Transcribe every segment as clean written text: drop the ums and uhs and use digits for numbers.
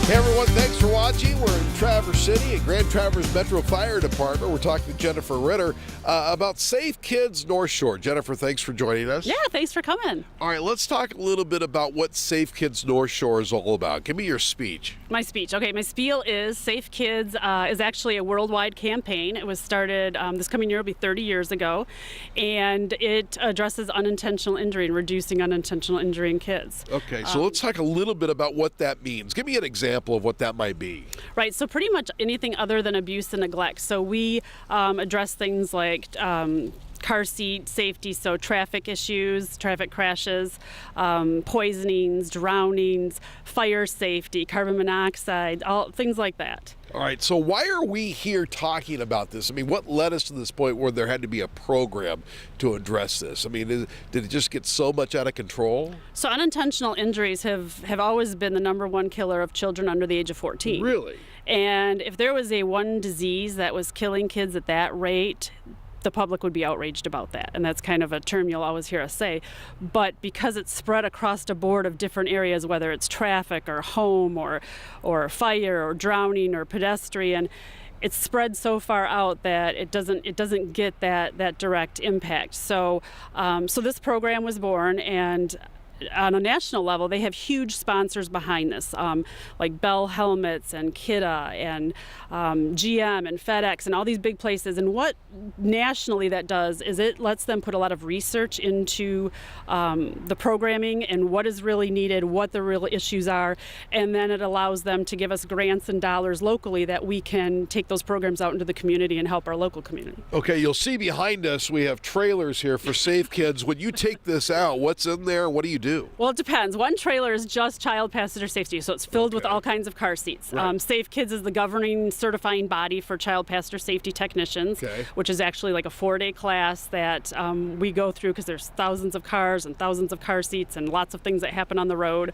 Hey everyone, thanks for watching. We're in Traverse City at Grand Traverse Metro Fire Department. We're talking to Jennifer Ritter about Safe Kids North Shore. Jennifer, thanks for joining us. Yeah, thanks for coming. All right, let's talk a little bit about what Safe Kids North Shore is all about. Give me your speech. My speech. Okay, my spiel is Safe Kids is actually a worldwide campaign. It was started this coming year will be 30 years ago, and it addresses unintentional injury and reducing unintentional injury in kids. Okay, so let's talk a little bit about what that means. Give me an example of what that might be. Right, so pretty much anything other than abuse and neglect. So we address things like car seat safety, so traffic issues, traffic crashes, poisonings, drownings, fire safety, carbon monoxide, all things like that. All right, so why are we here talking about this? I mean, what led us to this point where there had to be a program to address this? I mean, did it just get so much out of control? So unintentional injuries have always been the #1 killer of children under the age of 14. Really? And if there was one disease that was killing kids at that rate, the public would be outraged about that. And that's kind of a term you'll always hear us say. But because it's spread across a board of different areas, whether it's traffic or home or fire or drowning or pedestrian, it's spread so far out that it doesn't get that direct impact. So so this program was born, and on a national level, they have huge sponsors behind this, like Bell Helmets and Kidda and GM and FedEx and all these big places. And what nationally that does is it lets them put a lot of research into the programming and what is really needed, what the real issues are, and then it allows them to give us grants and dollars locally that we can take those programs out into the community and help our local community. Okay, you'll see behind us we have trailers here for Safe Kids. When you take this out, what's in there? What do you do? Well, it depends. One trailer is just child passenger safety, so it's filled with all kinds of car seats. Right. Safe Kids is the governing certifying body for child passenger safety technicians, which is actually like a 4-day class that we go through because there's thousands of cars and thousands of car seats and lots of things that happen on the road.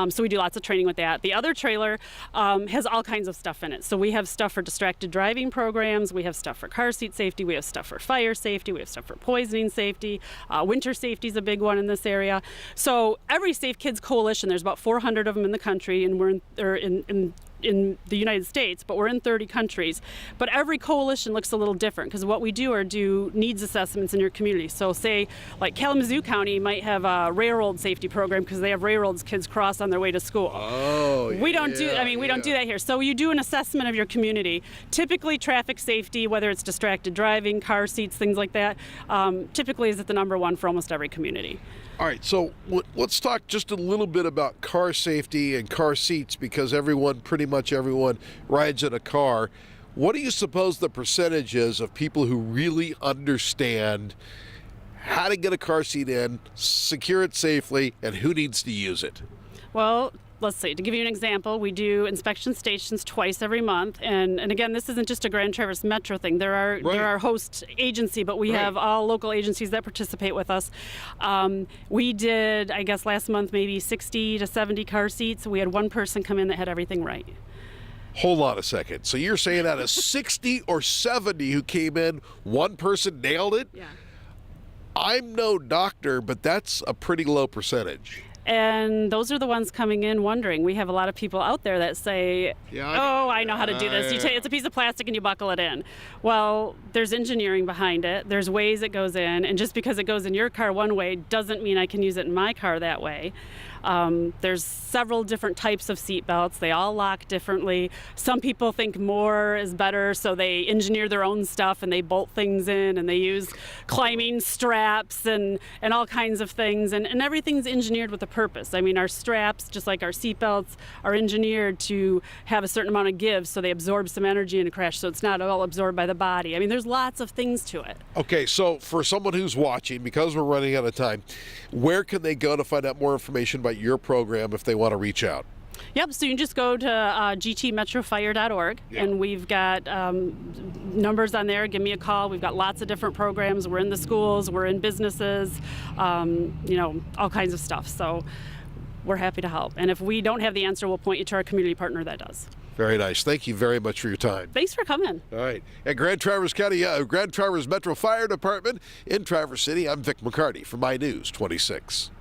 So we do lots of training with that. The other trailer has all kinds of stuff in it. So we have stuff for distracted driving programs, we have stuff for car seat safety, we have stuff for fire safety, we have stuff for poisoning safety. Winter safety is a big one in this area. So every Safe Kids coalition, there's about 400 of them in the country, and we're in the United States, but we're in 30 countries. But every coalition looks a little different because what we do are do needs assessments in your community. So say like Kalamazoo County might have a railroad safety program because they have railroads kids cross on their way to school. Oh, we don't do that here. So you do an assessment of your community. Typically traffic safety, whether it's distracted driving, car seats, things like that, typically is at the #1 for almost every community. All right, so let's talk just a little bit about car safety and car seats, because pretty much everyone rides in a car. What do you suppose the percentage is of people who really understand how to get a car seat in, secure it safely, and who needs to use it? Well, let's see, to give you an example, we do inspection stations twice every month. And again, this isn't just a Grand Traverse Metro thing. There are host agency, but we have all local agencies that participate with us. We did, I guess last month, maybe 60 to 70 car seats. We had one person come in that had everything right. Hold on a second. So you're saying out of 60 or 70 who came in, one person nailed it? Yeah. I'm no doctor, but that's a pretty low percentage. And those are the ones coming in wondering. We have a lot of people out there that say, I know how to do this. It's a piece of plastic and you buckle it in. Well, there's engineering behind it. There's ways it goes in. And just because it goes in your car one way doesn't mean I can use it in my car that way. There's several different types of seat belts. They all lock differently. Some people think more is better, so they engineer their own stuff and they bolt things in and they use climbing straps and all kinds of things. And everything's engineered with a purpose. I mean, our straps, just like our seat belts, are engineered to have a certain amount of give so they absorb some energy in a crash so it's not all absorbed by the body. I mean, there's lots of things to it. Okay, so for someone who's watching, because we're running out of time, where can they go to find out more information about your program if they want to reach out? Yep, so you can just go to gtmetrofire.org, and we've got numbers on there. Give me a call. We've got lots of different programs. We're in the schools, we're in businesses, all kinds of stuff. So we're happy to help. And if we don't have the answer, we'll point you to our community partner that does. Very nice. Thank you very much for your time. Thanks for coming. All right. At Grand Traverse County, Grand Traverse Metro Fire Department in Traverse City, I'm Vic McCarty for My News 26.